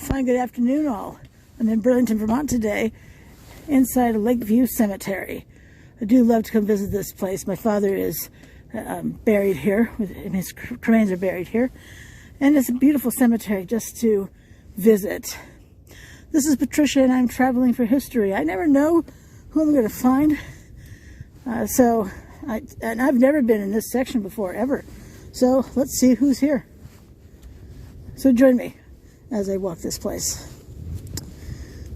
Fine, good afternoon all. I'm in Burlington, Vermont today, inside Lakeview Cemetery. I do love to come visit this place. My father is buried here, his remains are buried here, and it's a beautiful cemetery just to visit. This is Patricia and I'm traveling for history. I never know who I'm going to find, and I've never been in this section before, ever. So let's see who's here. So join me as I walk this place.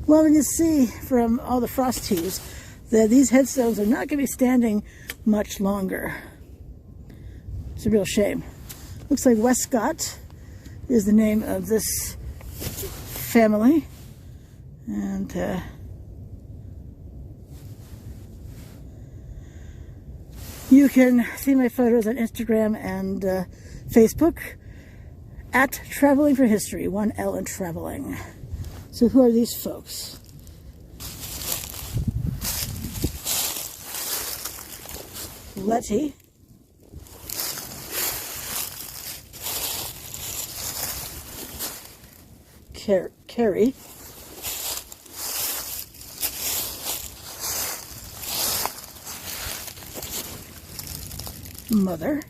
Well, we can see from all the frost heaves that these headstones are not going to be standing much longer. It's a real shame. Looks like Westcott is the name of this family. And you can see my photos on Instagram and Facebook at Traveling for History, 1L in traveling. So who are these folks? Letty. Carrie. Mother.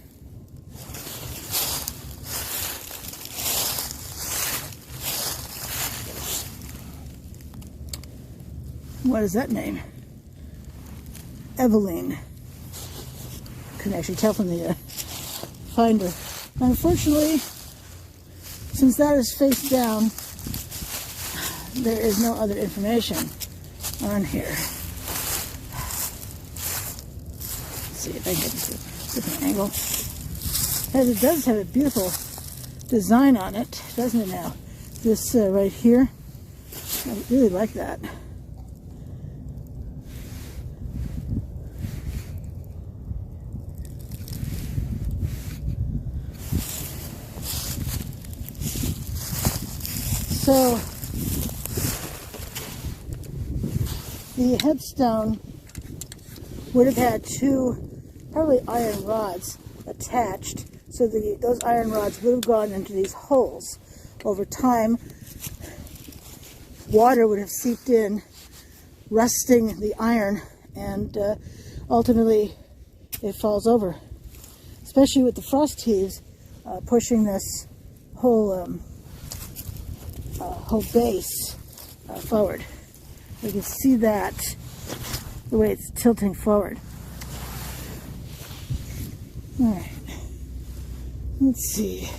What is that name? Eveline. Couldn't actually tell from the finder. Unfortunately, since that is face down, there is no other information on here. Let's see if I can get this to a different angle. As it does have a beautiful design on it, doesn't it now? This right here, I really like that. So the headstone would have had two probably iron rods attached, so those iron rods would have gone into these holes. Over time, water would have seeped in, rusting the iron, and ultimately it falls over, especially with the frost heaves pushing this whole base forward. You can see that the way it's tilting forward. All right, let's see.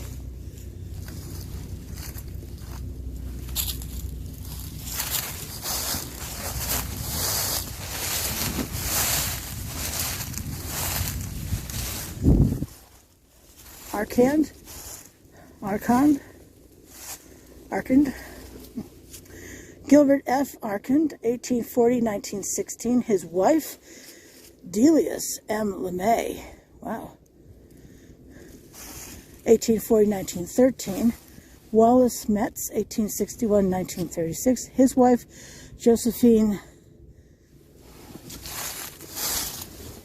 Arkand. Gilbert F. Arkand, 1840-1916. His wife, Delius M. LeMay. Wow. 1840-1913. Wallace Metz, 1861-1936. His wife, Josephine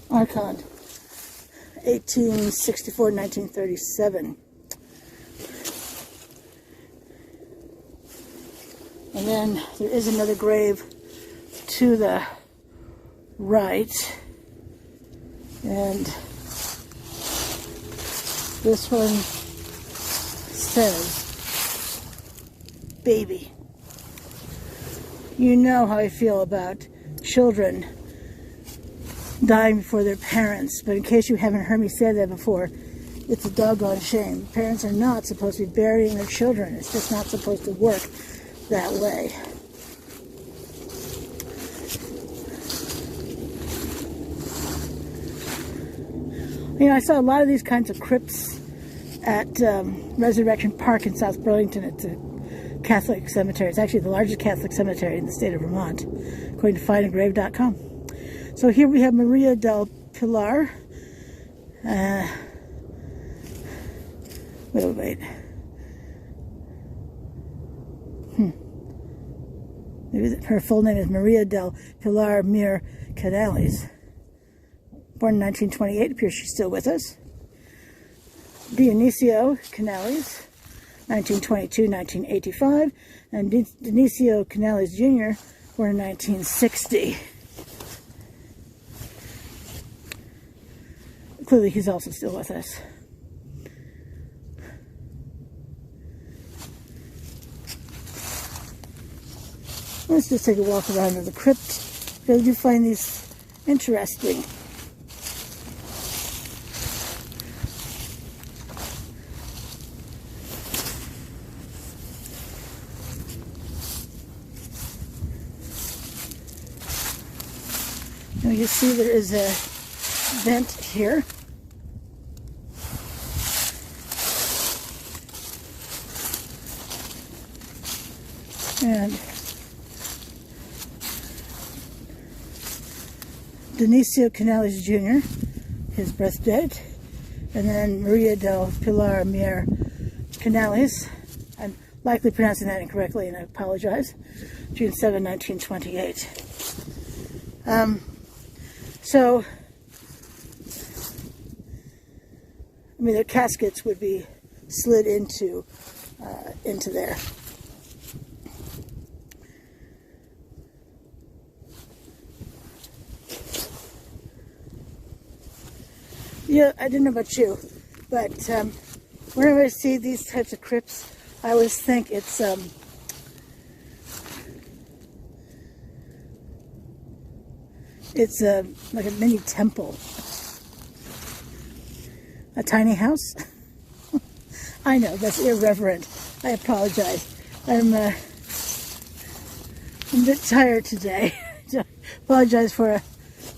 Arkand, 1864-1937. And then there is another grave to the right, and this one says, baby. You know how I feel about children dying before their parents, but in case you haven't heard me say that before, it's a doggone shame. Parents are not supposed to be burying their children. It's just not supposed to work that way. You know, I saw a lot of these kinds of crypts at Resurrection Park in South Burlington. It's a Catholic cemetery. It's actually the largest Catholic cemetery in the state of Vermont, according to findandgrave.com. So here we have Maria del Pilar. Wait. Maybe her full name is Maria del Pilar Mir Canales. Born in 1928, appears she's still with us. Dionisio Canales, 1922, 1985, and Dionisio Canales Jr., born in 1960. Clearly, he's also still with us. Let's just take a walk around to the crypt, because I do find these interesting. Now you see there is a vent here. And Dionisio Canales Jr., his birth date, and then Maria del Pilar Mier Canales. I'm likely pronouncing that incorrectly, and I apologize. June 7, 1928. So, I mean, their caskets would be slid into there. Yeah, I don't know about you, but whenever I see these types of crypts, I always think it's like a mini temple, a tiny house. I know that's irreverent. I apologize. I'm a bit tired today. I apologize for a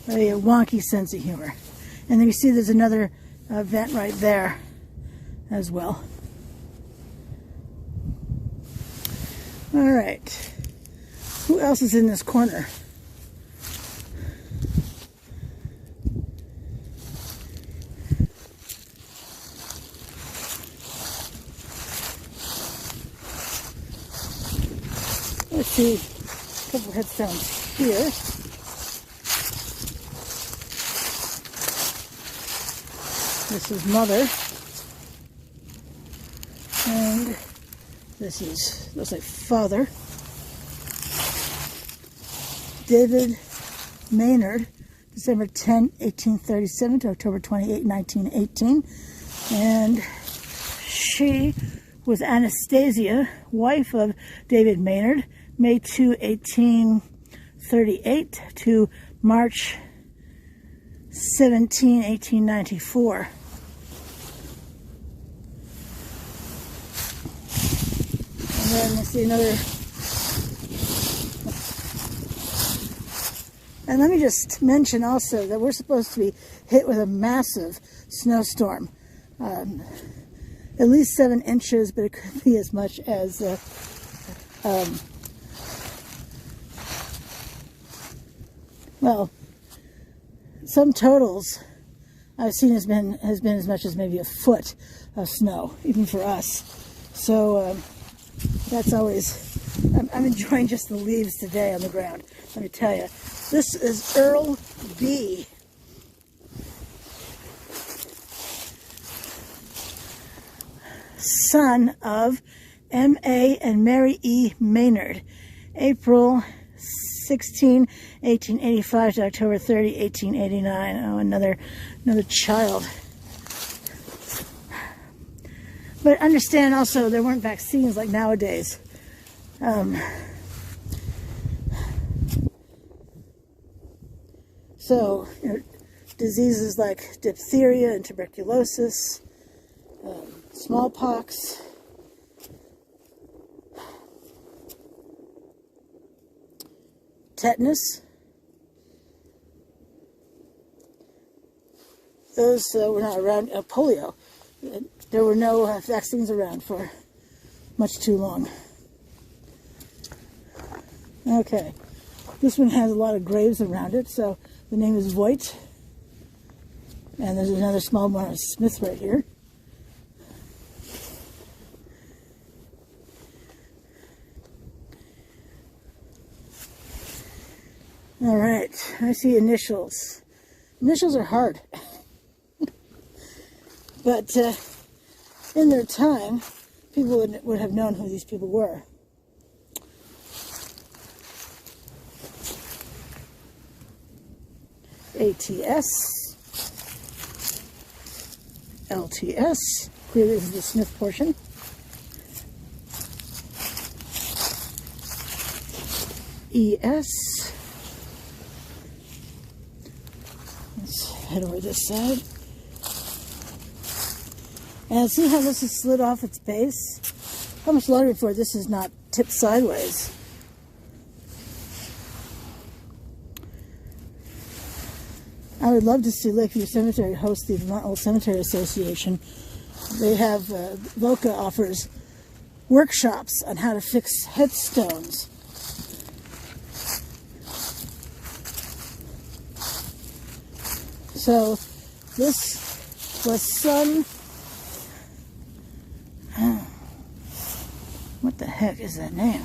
wonky sense of humor. And then you see there's another vent right there as well. All right. Who else is in this corner? Let's see a couple headstones here. This is Mother, and this is, looks like Father. David Maynard, December 10, 1837 to October 28, 1918. And she was Anastasia, wife of David Maynard, May 2, 1838 to March 17, 1894. And then let's see another. And let me just mention also that we're supposed to be hit with a massive snowstorm. At least 7 inches, but it could be as much as well, some totals I've seen has been as much as maybe a foot of snow, even for us. So that's always, I'm enjoying just the leaves today on the ground, let me tell you. This is Earl B. Son of M.A. and Mary E. Maynard, April 16, 1885 to October 30, 1889. Oh, another child. But understand also there weren't vaccines like nowadays. So, you know, diseases like diphtheria and tuberculosis, smallpox, tetanus, those were not around. Polio, there were no vaccines around for much too long. Okay, this one has a lot of graves around it, so the name is Voigt, and there's another small one of Smith right here. All right, I see initials. Initials are hard. But in their time, people would have known who these people were. ATS, LTS, clearly this is the Smith portion. ES. Let's head over this side. And see how this is slid off its base? How much longer before this is not tipped sideways? I would love to see Lakeview Cemetery host the Vermont Old Cemetery Association. They have, VOCA offers workshops on how to fix headstones. So this was some, what the heck is that name?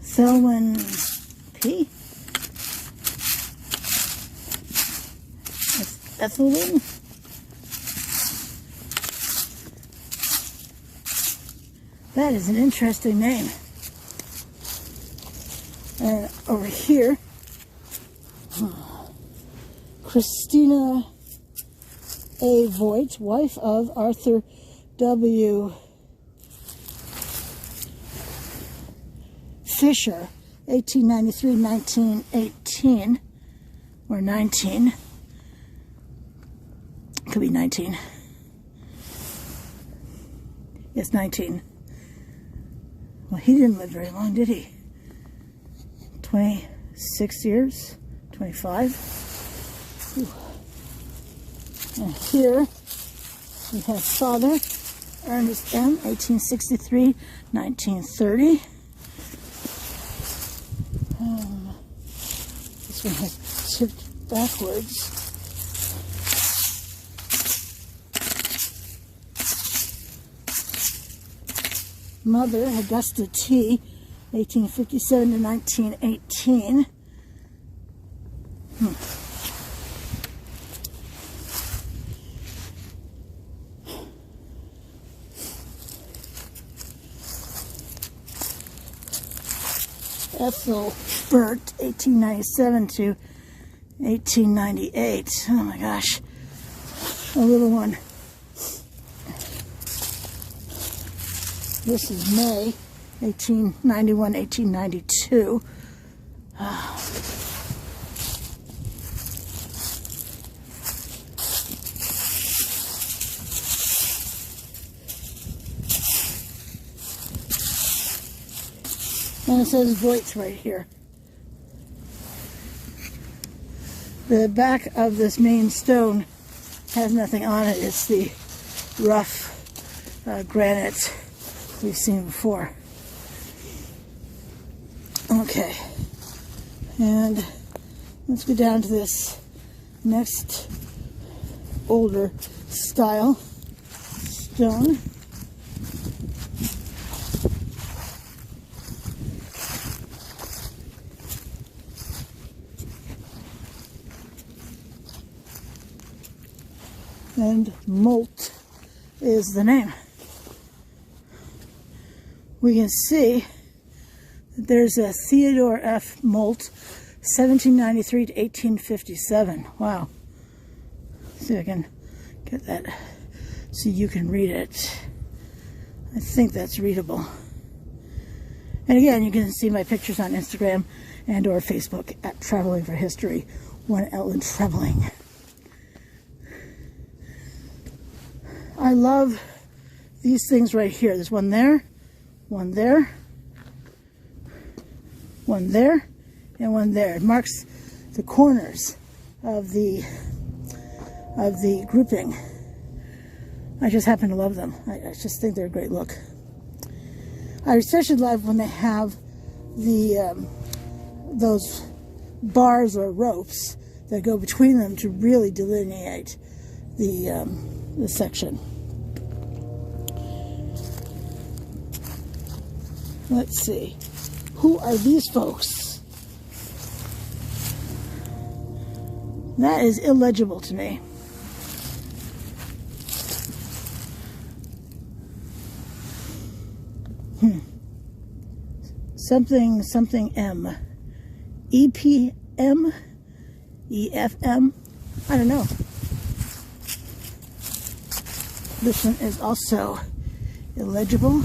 Selwyn P. Ethelwyn. That is an interesting name. And over here, Christina A. Voigt, wife of Arthur W. Fisher, 1893-1918, or 19. Could be 19. Yes, 19. Well, he didn't live very long, did he? 26 years? 25? Ooh. And here we have father, Ernest M., 1863-1930. This one has tipped backwards. Mother, Augusta T., 1857 to 1918. Ethel Burt, 1897 to 1898. Oh my gosh, a little one. This is May, 1891, 1892. And it says Voigt's right here. The back of this main stone has nothing on it. It's the rough granite we've seen before. Okay, and let's go down to this next older style stone. And Molt is the name. We can see that there's a Theodore F. Molt, 1793 to 1857. Wow. See if I can get that so you can read it. I think that's readable. And again, you can see my pictures on Instagram and or Facebook at Traveling for History, 1L in Traveling. I love these things right here. There's one there, one there, one there, and one there. It marks the corners of the grouping. I just happen to love them. I just think they're a great look. I especially love when they have the those bars or ropes that go between them to really delineate the section. Let's see. Who are these folks? That is illegible to me. Something M. EPM? EFM? I don't know. This one is also illegible.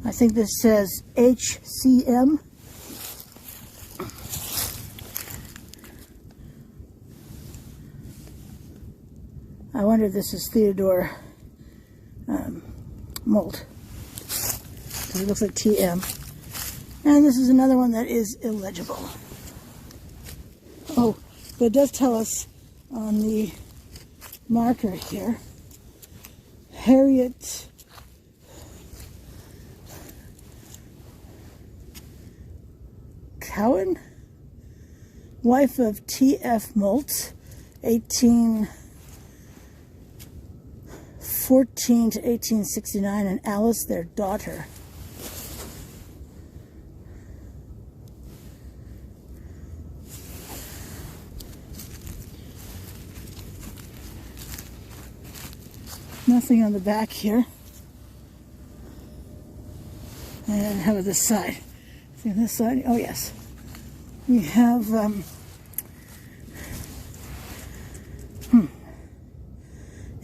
I think this says HCM. I wonder if this is Theodore Molt, because it looks like TM. And this is another one that is illegible. Oh, but it does tell us on the marker here, Harriet Cowan, wife of T.F. Molt, 1814 to 1869, and Alice, their daughter. Nothing on the back here. And how about this side? See on this side? Oh yes. We have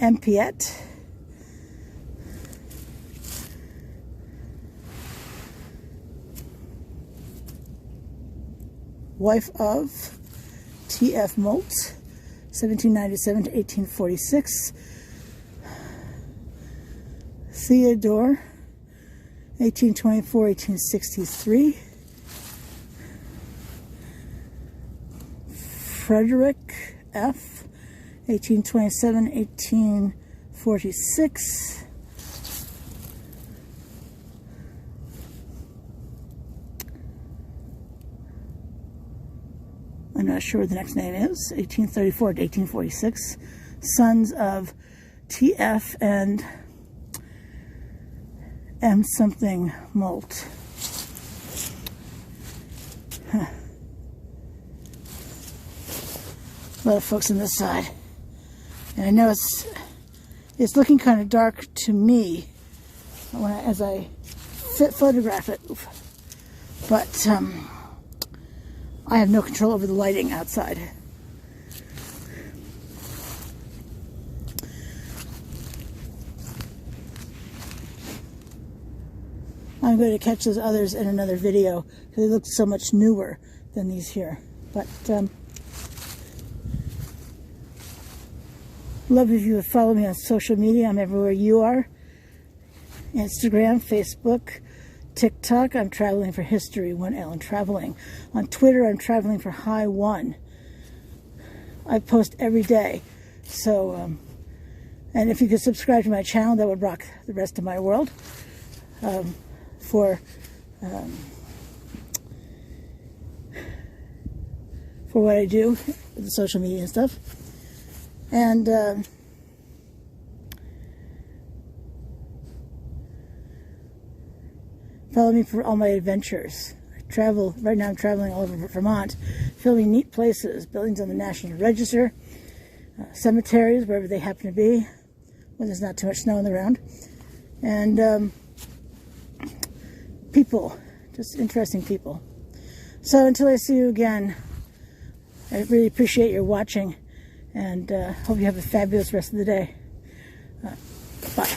Empiet. Wife of T.F. Molt, 1797 to 1846. Theodore, 1824, 1863. Frederick F., 1827, 1846. I'm not sure what the next name is. 1834 to 1846. Sons of T.F. and M. something Molt. Huh. A lot of folks on this side. And I know it's looking kind of dark to me as I photograph it. But I have no control over the lighting outside. I'm going to catch those others in another video because they look so much newer than these here. But love if you would follow me on social media. I'm everywhere you are. Instagram, Facebook, TikTok. I'm Traveling for History, 1L Traveling. On Twitter, I'm Traveling for High 1. I post every day. So, and if you could subscribe to my channel, that would rock the rest of my world. For what I do with the social media and stuff. And follow me for all my adventures. I travel, right now I'm traveling all over Vermont, filming neat places, buildings on the National Register, cemeteries, wherever they happen to be, when there's not too much snow on the ground. And people, just interesting people. So until I see you again, I really appreciate your watching, and hope you have a fabulous rest of the day. Bye.